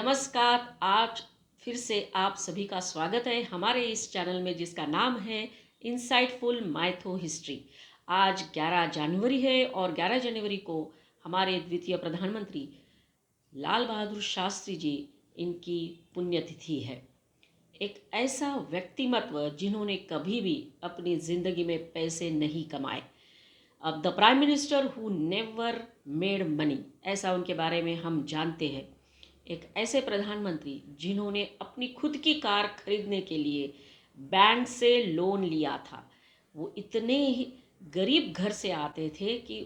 नमस्कार। आज फिर से आप सभी का स्वागत है हमारे इस चैनल में जिसका नाम है इंसाइटफुल माइथो हिस्ट्री। आज 11 जनवरी है और 11 जनवरी को हमारे द्वितीय प्रधानमंत्री लाल बहादुर शास्त्री जी इनकी पुण्यतिथि है। एक ऐसा व्यक्तिमत्व जिन्होंने कभी भी अपनी ज़िंदगी में पैसे नहीं कमाए। अब the prime minister who never made money, ऐसा उनके बारे में हम जानते हैं। एक ऐसे प्रधानमंत्री जिन्होंने अपनी खुद की कार खरीदने के लिए बैंक से लोन लिया था। वो इतने ही गरीब घर से आते थे कि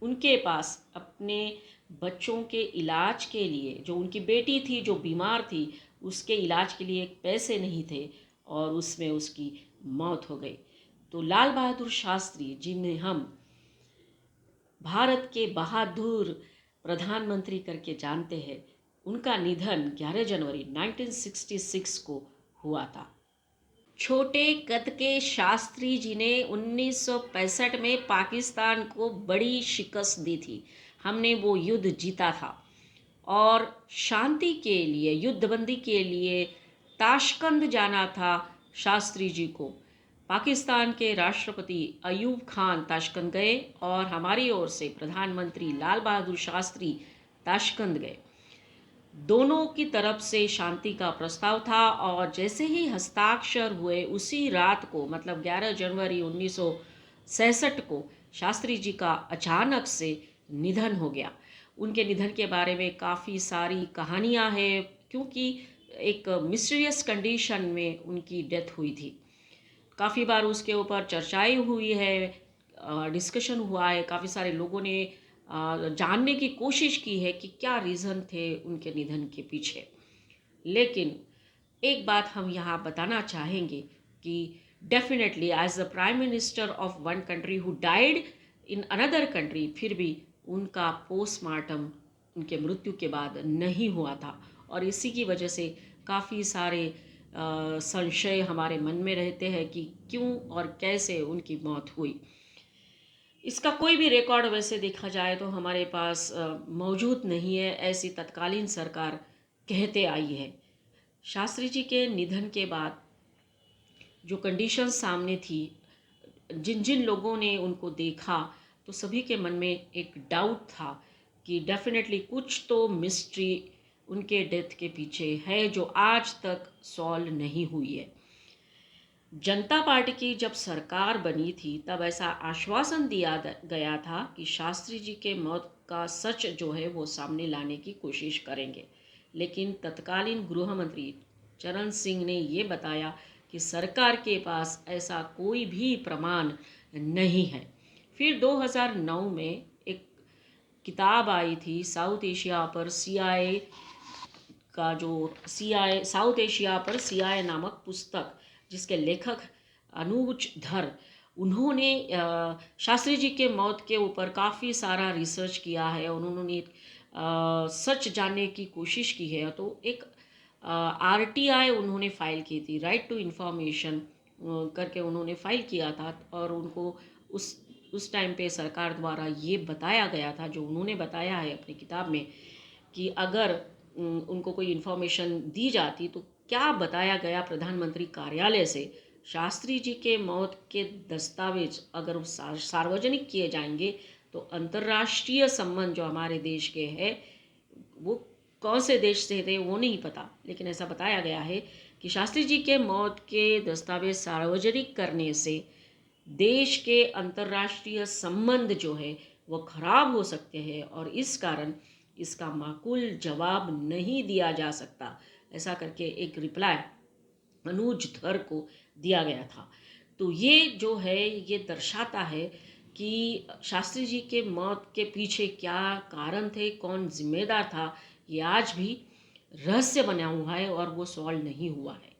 उनके पास अपने बच्चों के इलाज के लिए, जो उनकी बेटी थी जो बीमार थी, उसके इलाज के लिए पैसे नहीं थे और उसमें उसकी मौत हो गई। तो लाल बहादुर शास्त्री जिन्हें हम भारत के बहादुर प्रधानमंत्री करके जानते हैं, उनका निधन 11 जनवरी 1966 को हुआ था। छोटे कद के शास्त्री जी ने 1965 में पाकिस्तान को बड़ी शिकस्त दी थी। हमने वो युद्ध जीता था और शांति के लिए, युद्धबंदी के लिए ताशकंद जाना था शास्त्री जी को। पाकिस्तान के राष्ट्रपति अयूब खान ताशकंद गए और हमारी ओर से प्रधानमंत्री लाल बहादुर शास्त्री ताशकंद गए। दोनों की तरफ से शांति का प्रस्ताव था और जैसे ही हस्ताक्षर हुए उसी रात को, मतलब 11 जनवरी 1966 को शास्त्री जी का अचानक से निधन हो गया। उनके निधन के बारे में काफ़ी सारी कहानियां हैं, क्योंकि एक मिस्टीरियस कंडीशन में उनकी डेथ हुई थी। काफ़ी बार उसके ऊपर चर्चाएं हुई है, डिस्कशन हुआ है, काफ़ी सारे लोगों ने जानने की कोशिश की है कि क्या रीज़न थे उनके निधन के पीछे। लेकिन एक बात हम यहाँ बताना चाहेंगे कि definitely as the prime minister of one country who died in another country, फिर भी उनका पोस्टमार्टम उनके मृत्यु के बाद नहीं हुआ था और इसी की वजह से काफ़ी सारे संशय हमारे मन में रहते हैं कि क्यों और कैसे उनकी मौत हुई। इसका कोई भी रिकॉर्ड वैसे देखा जाए तो हमारे पास मौजूद नहीं है, ऐसी तत्कालीन सरकार कहते आई है। शास्त्री जी के निधन के बाद जो कंडीशन सामने थी, जिन जिन लोगों ने उनको देखा, तो सभी के मन में एक डाउट था कि डेफिनेटली कुछ तो मिस्ट्री उनके डेथ के पीछे है जो आज तक सॉल्व नहीं हुई है। जनता पार्टी की जब सरकार बनी थी तब ऐसा आश्वासन दिया गया था कि शास्त्री जी के मौत का सच जो है वो सामने लाने की कोशिश करेंगे। लेकिन तत्कालीन गृह मंत्री चरण सिंह ने ये बताया कि सरकार के पास ऐसा कोई भी प्रमाण नहीं है। फिर 2009 में एक किताब आई थी साउथ एशिया पर सीआईए का, जो सीआईए साउथ एशिया पर सीआईए नामक पुस्तक, जिसके लेखक अनुज धर, उन्होंने शास्त्री जी के मौत के ऊपर काफ़ी सारा रिसर्च किया है और उन्होंने सच जानने की कोशिश की है। तो एक आरटीआई उन्होंने फ़ाइल की थी, राइट टू इन्फॉर्मेशन करके उन्होंने फ़ाइल किया था और उनको उस टाइम पे सरकार द्वारा ये बताया गया था, जो उन्होंने बताया है अपनी किताब में, कि अगर उनको कोई इन्फॉर्मेशन दी जाती तो क्या बताया गया प्रधानमंत्री कार्यालय से, शास्त्री जी के मौत के दस्तावेज अगर सार्वजनिक किए जाएंगे तो अंतर्राष्ट्रीय संबंध जो हमारे देश के हैं, वो कौन से देश से थे वो नहीं पता, लेकिन ऐसा बताया गया है कि शास्त्री जी के मौत के दस्तावेज सार्वजनिक करने से देश के अंतर्राष्ट्रीय संबंध जो है वो खराब हो सकते हैं और इस कारण इसका माकूल जवाब नहीं दिया जा सकता, ऐसा करके एक रिप्लाई अनुज धर को दिया गया था। तो ये जो है ये दर्शाता है कि शास्त्री जी के मौत के पीछे क्या कारण थे, कौन जिम्मेदार था, ये आज भी रहस्य बना हुआ है और वो सॉल्व नहीं हुआ है।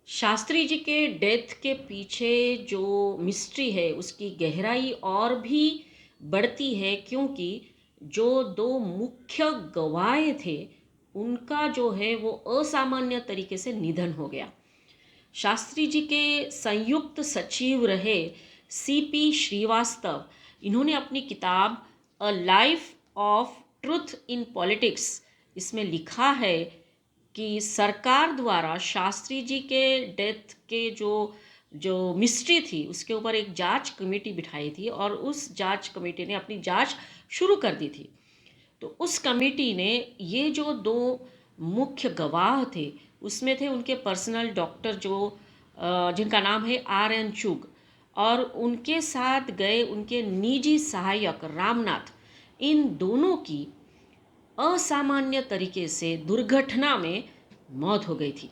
शास्त्री जी के डेथ के पीछे जो मिस्ट्री है उसकी गहराई और भी बढ़ती है, क्योंकि जो दो मुख्य गवाह थे उनका जो है वो असामान्य तरीके से निधन हो गया। शास्त्री जी के संयुक्त सचिव रहे सीपी श्रीवास्तव, इन्होंने अपनी किताब a life of truth in politics इसमें लिखा है कि सरकार द्वारा शास्त्री जी के डेथ के जो जो मिस्ट्री थी उसके ऊपर एक जांच कमेटी बिठाई थी और उस जांच कमेटी ने अपनी जांच शुरू कर दी थी। तो उस कमेटी ने ये जो दो मुख्य गवाह थे उसमें थे उनके पर्सनल डॉक्टर जो जिनका नाम है RN चुग, और उनके साथ गए उनके निजी सहायक रामनाथ। इन दोनों की असामान्य तरीके से दुर्घटना में मौत हो गई थी।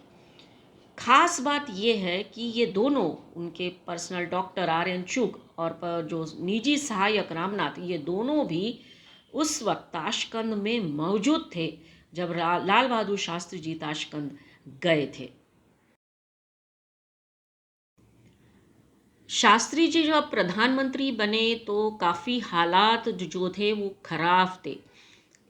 खास बात यह है कि ये दोनों, उनके पर्सनल डॉक्टर RN चुग और जो निजी सहायक रामनाथ, ये दोनों भी उस वक्त ताशकंद में मौजूद थे जब लाल बहादुर शास्त्री जी ताशकंद गए थे। शास्त्री जी जब प्रधानमंत्री बने तो काफ़ी हालात जो थे वो खराब थे।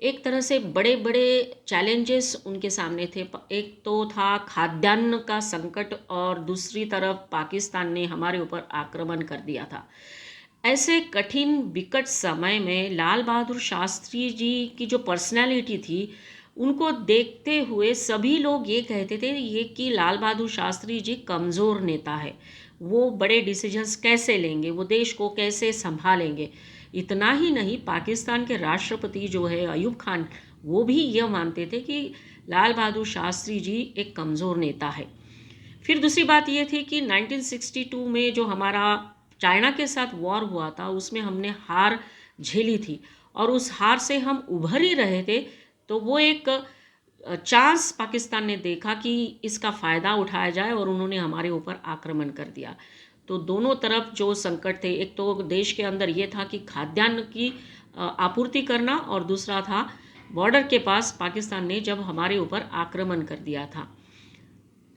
एक तरह से बड़े बड़े चैलेंजेस उनके सामने थे। एक तो था खाद्यान्न का संकट और दूसरी तरफ पाकिस्तान ने हमारे ऊपर आक्रमण कर दिया था। ऐसे कठिन विकट समय में लाल बहादुर शास्त्री जी की जो पर्सनालिटी थी उनको देखते हुए सभी लोग ये कहते थे ये कि लाल बहादुर शास्त्री जी कमज़ोर नेता है, वो बड़े डिसीजंस कैसे लेंगे, वो देश को कैसे संभालेंगे। इतना ही नहीं, पाकिस्तान के राष्ट्रपति जो है अयूब खान, वो भी यह मानते थे कि लाल बहादुर शास्त्री जी एक कमज़ोर नेता है। फिर दूसरी बात ये थी कि 1962 में जो हमारा चाइना के साथ वॉर हुआ था उसमें हमने हार झेली थी और उस हार से हम उभर ही रहे थे। तो वो एक चांस पाकिस्तान ने देखा कि इसका फ़ायदा उठाया जाए और उन्होंने हमारे ऊपर आक्रमण कर दिया। तो दोनों तरफ जो संकट थे, एक तो देश के अंदर ये था कि खाद्यान्न की आपूर्ति करना और दूसरा था बॉर्डर के पास पाकिस्तान ने जब हमारे ऊपर आक्रमण कर दिया था।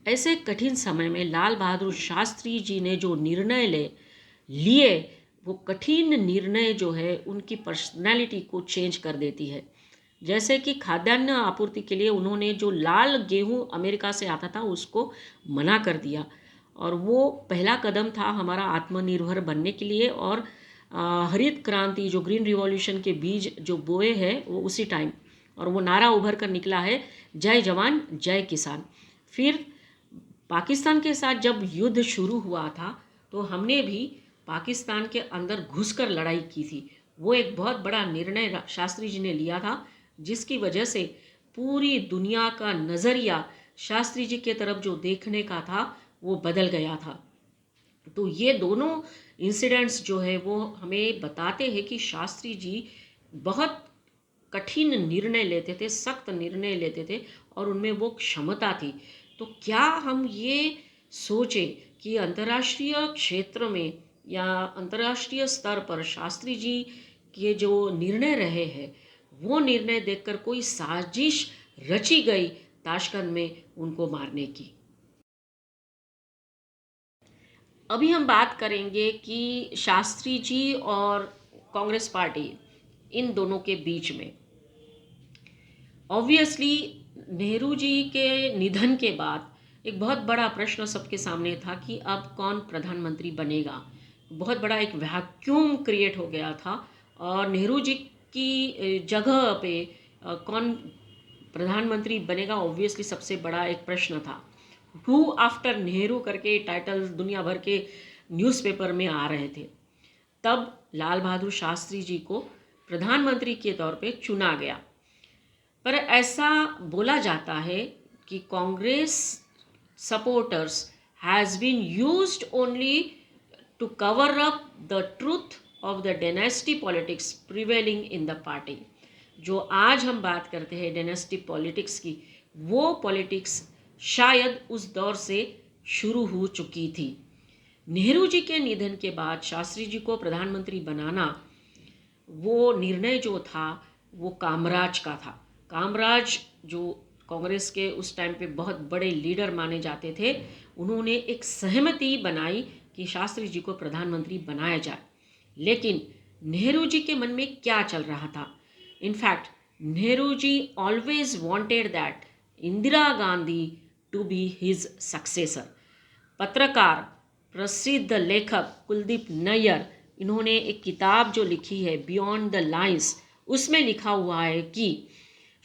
ऐसे कठिन समय में लाल बहादुर शास्त्री जी ने जो निर्णय लिए वो कठिन निर्णय जो है उनकी पर्सनैलिटी को चेंज कर देती है। जैसे कि खाद्यान्न आपूर्ति के लिए उन्होंने जो लाल गेहूं अमेरिका से आता था उसको मना कर दिया और वो पहला कदम था हमारा आत्मनिर्भर बनने के लिए। और हरित क्रांति जो ग्रीन रिवॉल्यूशन के बीज जो बोए हैं वो उसी टाइम, और वो नारा उभर कर निकला है, जय जवान जय किसान। फिर पाकिस्तान के साथ जब युद्ध शुरू हुआ था तो हमने भी पाकिस्तान के अंदर घुसकर लड़ाई की थी। वो एक बहुत बड़ा निर्णय शास्त्री जी ने लिया था जिसकी वजह से पूरी दुनिया का नज़रिया शास्त्री जी के तरफ जो देखने का था वो बदल गया था। तो ये दोनों इंसिडेंट्स जो है वो हमें बताते हैं कि शास्त्री जी बहुत कठिन निर्णय लेते थे, सख्त निर्णय लेते थे और उनमें वो क्षमता थी। तो क्या हम ये सोचें कि अंतर्राष्ट्रीय क्षेत्र में या अंतर्राष्ट्रीय स्तर पर शास्त्री जी के जो निर्णय रहे हैं वो निर्णय देखकर कोई साजिश रची गई ताशकंद में उनको मारने की। अभी हम बात करेंगे कि शास्त्री जी और कांग्रेस पार्टी इन दोनों के बीच में ऑब्वियसली नेहरू जी के निधन के बाद एक बहुत बड़ा प्रश्न सबके सामने था कि अब कौन प्रधानमंत्री बनेगा। बहुत बड़ा एक वैक्यूम क्रिएट हो गया था और नेहरू जी की जगह पे कौन प्रधानमंत्री बनेगा ऑब्वियसली सबसे बड़ा एक प्रश्न था। हु आफ्टर नेहरू करके टाइटल दुनिया भर के न्यूज़पेपर में आ रहे थे। तब लाल बहादुर शास्त्री जी को प्रधानमंत्री के तौर पे चुना गया। पर ऐसा बोला जाता है कि Congress supporters has been used only to cover up the truth of the dynasty politics prevailing in the party. जो आज हम बात करते हैं डायनेस्टी पॉलिटिक्स की, वो पॉलिटिक्स शायद उस दौर से शुरू हो चुकी थी। नेहरू जी के निधन के बाद शास्त्री जी को प्रधानमंत्री बनाना, वो निर्णय जो था वो कामराज का था। कामराज जो कांग्रेस के उस टाइम पे बहुत बड़े लीडर माने जाते थे, उन्होंने एक सहमति बनाई कि शास्त्री जी को प्रधानमंत्री बनाया जाए। लेकिन नेहरू जी के मन में क्या चल रहा था? In fact Nehru ji always wanted that Indira Gandhi to be his successor. पत्रकार, प्रसिद्ध लेखक कुलदीप नैयर, इन्होंने एक किताब जो लिखी है बियॉन्ड द लाइन्स, उसमें लिखा हुआ है कि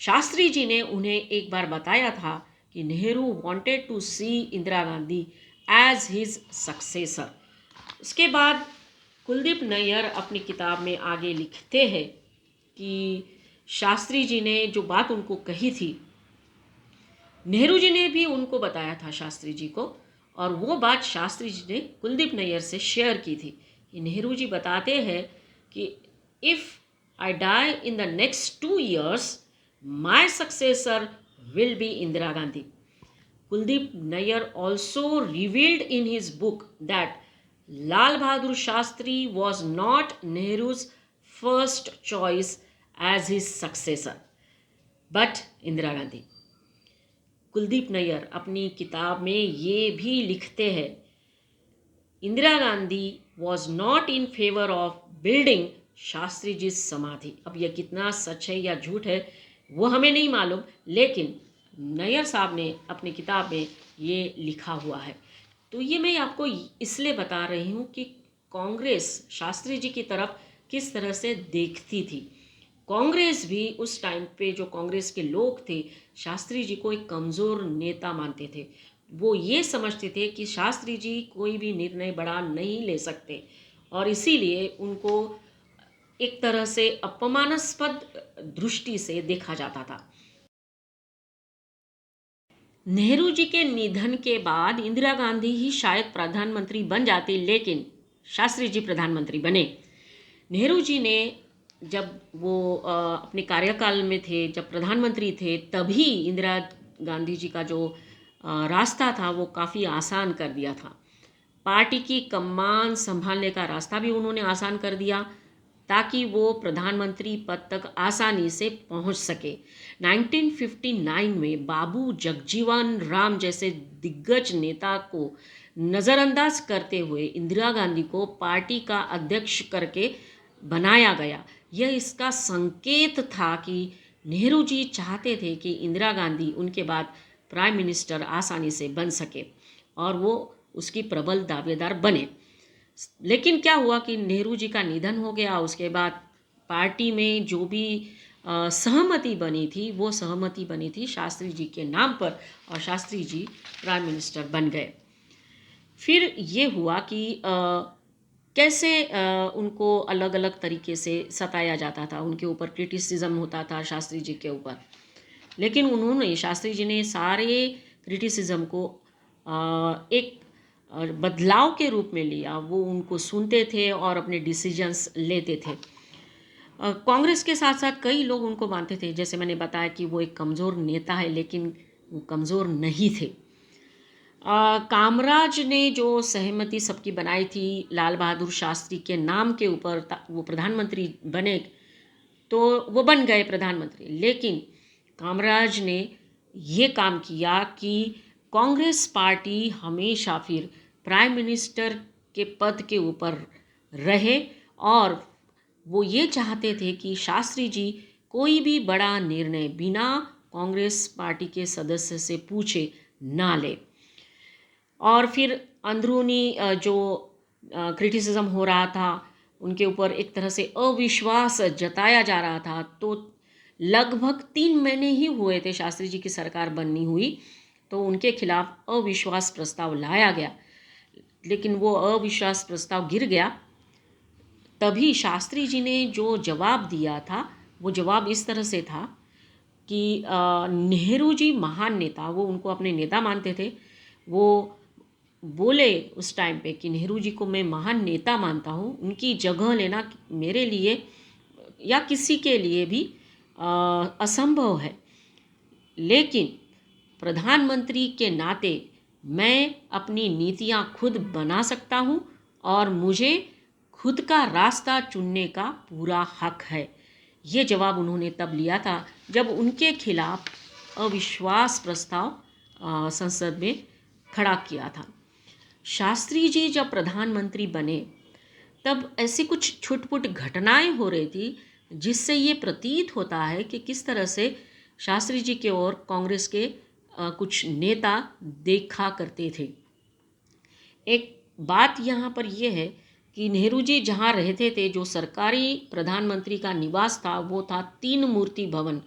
शास्त्री जी ने उन्हें एक बार बताया था कि Nehru wanted to see Indira Gandhi as his successor. उसके बाद कुलदीप नैयर अपनी किताब में आगे लिखते हैं कि शास्त्री जी ने जो बात उनको कही थी, नेहरू जी ने भी उनको बताया था शास्त्री जी को, और वो बात शास्त्री जी ने कुलदीप नैयर से शेयर की थी कि नेहरू जी बताते हैं कि if I die in the next 2 years my successor will be Indira Gandhi. Kuldeep Nair also revealed in his book that Lal Bahadur Shastri was not Nehru's first choice as his successor, but Indira Gandhi. Kuldip Nayar अपनी किताब में ये भी लिखते हैं, Indira Gandhi was not in favour of building Shastri ji samadhi. अब यह कितना सच है या झूठ है वो हमें नहीं मालूम, लेकिन नैयर साहब ने अपनी किताब में ये लिखा हुआ है। तो ये मैं आपको इसलिए बता रही हूँ कि कांग्रेस शास्त्री जी की तरफ किस तरह से देखती थी। कांग्रेस भी उस टाइम पे, जो कांग्रेस के लोग थे, शास्त्री जी को एक कमज़ोर नेता मानते थे। वो ये समझते थे कि शास्त्री जी कोई भी निर्णय बड़ा नहीं ले सकते, और इसीलिए उनको एक तरह से अपमानास्पद दृष्टि से देखा जाता था। नेहरू जी के निधन के बाद इंदिरा गांधी ही शायद प्रधानमंत्री बन जाती, लेकिन शास्त्री जी प्रधानमंत्री बने। नेहरू जी ने जब वो अपने कार्यकाल में थे, जब प्रधानमंत्री थे, तभी इंदिरा गांधी जी का जो रास्ता था वो काफ़ी आसान कर दिया था। पार्टी की कमान संभालने का रास्ता भी उन्होंने आसान कर दिया ताकि वो प्रधानमंत्री पद तक आसानी से पहुंच सके। 1959 में बाबू जगजीवन राम जैसे दिग्गज नेता को नज़रअंदाज करते हुए इंदिरा गांधी को पार्टी का अध्यक्ष करके बनाया गया। यह इसका संकेत था कि नेहरू जी चाहते थे कि इंदिरा गांधी उनके बाद प्राइम मिनिस्टर आसानी से बन सके और वो उसकी प्रबल दावेदार बने। लेकिन क्या हुआ कि नेहरू जी का निधन हो गया। उसके बाद पार्टी में जो भी सहमति बनी थी वो सहमति बनी थी शास्त्री जी के नाम पर, और शास्त्री जी प्राइम मिनिस्टर बन गए। फिर ये हुआ कि कैसे उनको अलग अलग तरीके से सताया जाता था, उनके ऊपर क्रिटिसिज्म होता था शास्त्री जी के ऊपर, लेकिन उन्होंने, शास्त्री जी ने सारे क्रिटिसिज्म को एक बदलाव के रूप में लिया। वो उनको सुनते थे और अपने डिसीजंस लेते थे। कांग्रेस के साथ साथ कई लोग उनको मानते थे, जैसे मैंने बताया कि वो एक कमज़ोर नेता है, लेकिन वो कमज़ोर नहीं थे। कामराज ने जो सहमति सबकी बनाई थी लाल बहादुर शास्त्री के नाम के ऊपर, वो प्रधानमंत्री बने, तो वो बन गए प्रधानमंत्री। लेकिन कामराज ने ये काम किया कि कांग्रेस पार्टी हमेशा फिर प्राइम मिनिस्टर के पद के ऊपर रहे, और वो ये चाहते थे कि शास्त्री जी कोई भी बड़ा निर्णय बिना कांग्रेस पार्टी के सदस्य से पूछे ना ले। और फिर अंदरूनी जो क्रिटिसिज्म हो रहा था, उनके ऊपर एक तरह से अविश्वास जताया जा रहा था। तो लगभग 3 महीने ही हुए थे शास्त्री जी की सरकार बननी हुई, तो उनके खिलाफ अविश्वास प्रस्ताव लाया गया, लेकिन वो अविश्वास प्रस्ताव गिर गया। तभी शास्त्री जी ने जो जवाब दिया था, वो जवाब इस तरह से था कि नेहरू जी महान नेता, वो उनको अपने नेता मानते थे। वो बोले उस टाइम पे कि नेहरू जी को मैं महान नेता मानता हूँ, उनकी जगह लेना मेरे लिए या किसी के लिए भी असंभव है, लेकिन प्रधानमंत्री के नाते मैं अपनी नीतियाँ खुद बना सकता हूँ और मुझे खुद का रास्ता चुनने का पूरा हक है। ये जवाब उन्होंने तब लिया था जब उनके खिलाफ अविश्वास प्रस्ताव संसद में खड़ा किया था। शास्त्री जी जब प्रधानमंत्री बने तब ऐसी कुछ छुटपुट घटनाएं हो रही थी जिससे ये प्रतीत होता है कि किस तरह से शास्त्री जी के ओर कांग्रेस के कुछ नेता देखा करते थे। एक बात यहाँ पर यह है कि नेहरू जी जहाँ रहते थे, जो सरकारी प्रधानमंत्री का निवास था, वो था 3 मूर्ति भवन।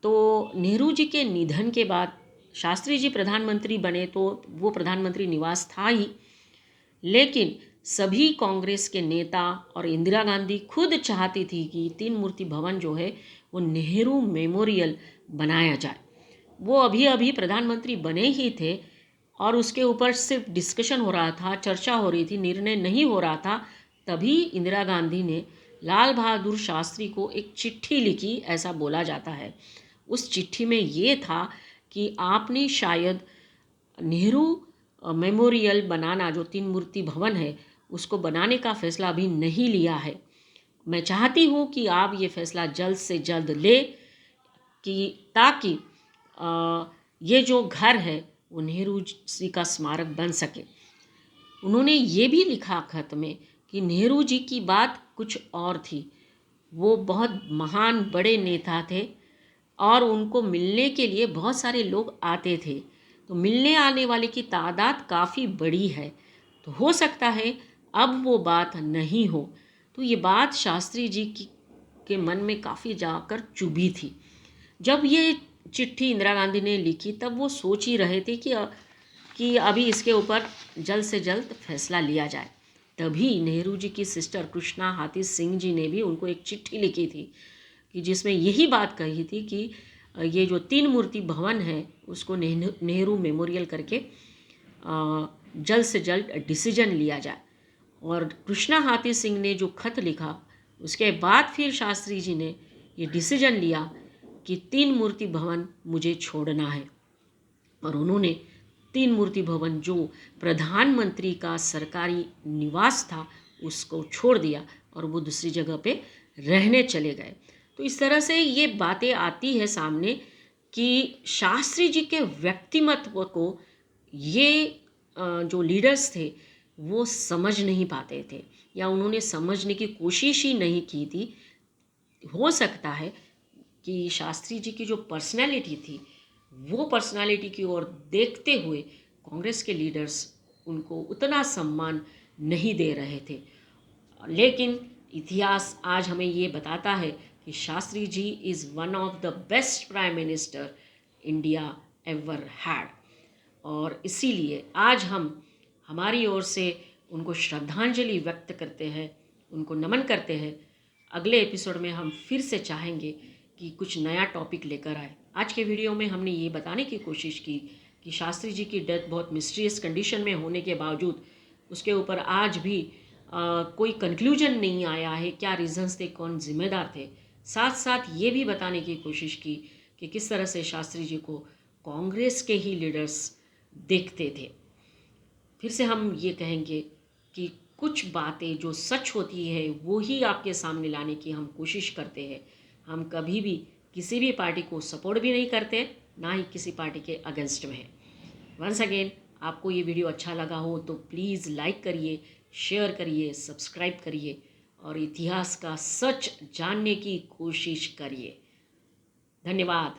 तो नेहरू जी के निधन के बाद शास्त्री जी प्रधानमंत्री बने तो वो प्रधानमंत्री निवास था ही, लेकिन सभी कांग्रेस के नेता और इंदिरा गांधी खुद चाहती थी कि तीन मूर्ति भवन जो है वो नेहरू मेमोरियल बनाया जाए। वो अभी अभी प्रधानमंत्री बने ही थे और उसके ऊपर सिर्फ डिस्कशन हो रहा था, चर्चा हो रही थी, निर्णय नहीं हो रहा था। तभी इंदिरा गांधी ने लाल बहादुर शास्त्री को एक चिट्ठी लिखी, ऐसा बोला जाता है। उस चिट्ठी में ये था कि आपने शायद नेहरू मेमोरियल बनाना, जो तीन मूर्ति भवन है, उसको बनाने का फैसला अभी नहीं लिया है। मैं चाहती हूँ कि आप ये फैसला जल्द से जल्द ले कि ताकि ये जो घर है वो नेहरू जी का स्मारक बन सके। उन्होंने ये भी लिखा खत में कि नेहरू जी की बात कुछ और थी। वो बहुत महान बड़े नेता थे और उनको मिलने के लिए बहुत सारे लोग आते थे, तो मिलने आने वाले की तादाद काफ़ी बड़ी है, तो हो सकता है अब वो बात नहीं हो। तो ये बात शास्त्री जी की के मन में काफ़ी जाकर चुभी थी। जब ये चिट्ठी इंदिरा गांधी ने लिखी तब वो सोच ही रहे थे कि अभी इसके ऊपर जल्द से जल्द फैसला लिया जाए। तभी नेहरू जी की सिस्टर कृष्णा हाथी सिंह जी ने भी उनको एक चिट्ठी लिखी थी कि जिसमें यही बात कही थी कि ये जो तीन मूर्ति भवन है उसको नेहरू मेमोरियल करके जल्द से जल्द डिसीजन लिया जाए। और कृष्णा हाथी सिंह ने जो खत लिखा उसके बाद फिर शास्त्री जी ने ये डिसीजन लिया कि तीन मूर्ति भवन मुझे छोड़ना है। और उन्होंने तीन मूर्ति भवन जो प्रधानमंत्री का सरकारी निवास था उसको छोड़ दिया और वो दूसरी जगह पे रहने चले गए। तो इस तरह से ये बातें आती है सामने कि शास्त्री जी के व्यक्तिमत्व को ये जो लीडर्स थे वो समझ नहीं पाते थे या उन्होंने समझने की कोशिश ही नहीं की थी। हो सकता है कि शास्त्री जी की जो पर्सनैलिटी थी वो पर्सनालिटी की ओर देखते हुए कांग्रेस के लीडर्स उनको उतना सम्मान नहीं दे रहे थे। लेकिन इतिहास आज हमें ये बताता है कि Shastri ji is one of the best prime minister India ever had. और इसीलिए आज हम हमारी ओर से उनको श्रद्धांजलि व्यक्त करते हैं, उनको नमन करते हैं। अगले एपिसोड में हम फिर से चाहेंगे कि कुछ नया टॉपिक लेकर आए। आज के वीडियो में हमने ये बताने की कोशिश की कि शास्त्री जी की डेथ बहुत मिस्टीरियस कंडीशन में होने के बावजूद उसके ऊपर आज भी कोई कंक्लूजन नहीं आया है, क्या रीजंस थे, कौन जिम्मेदार थे। साथ साथ ये भी बताने की कोशिश की कि किस तरह से शास्त्री जी को कांग्रेस के ही लीडर्स देखते थे। फिर से हम ये कहेंगे कि कुछ बातें जो सच होती है वो ही आपके सामने लाने की हम कोशिश करते हैं। हम कभी भी किसी भी पार्टी को सपोर्ट भी नहीं करते, ना ही किसी पार्टी के अगेंस्ट में है। वंस अगेन, आपको ये वीडियो अच्छा लगा हो तो प्लीज़ लाइक करिए, शेयर करिए, सब्सक्राइब करिए और इतिहास का सच जानने की कोशिश करिए। धन्यवाद।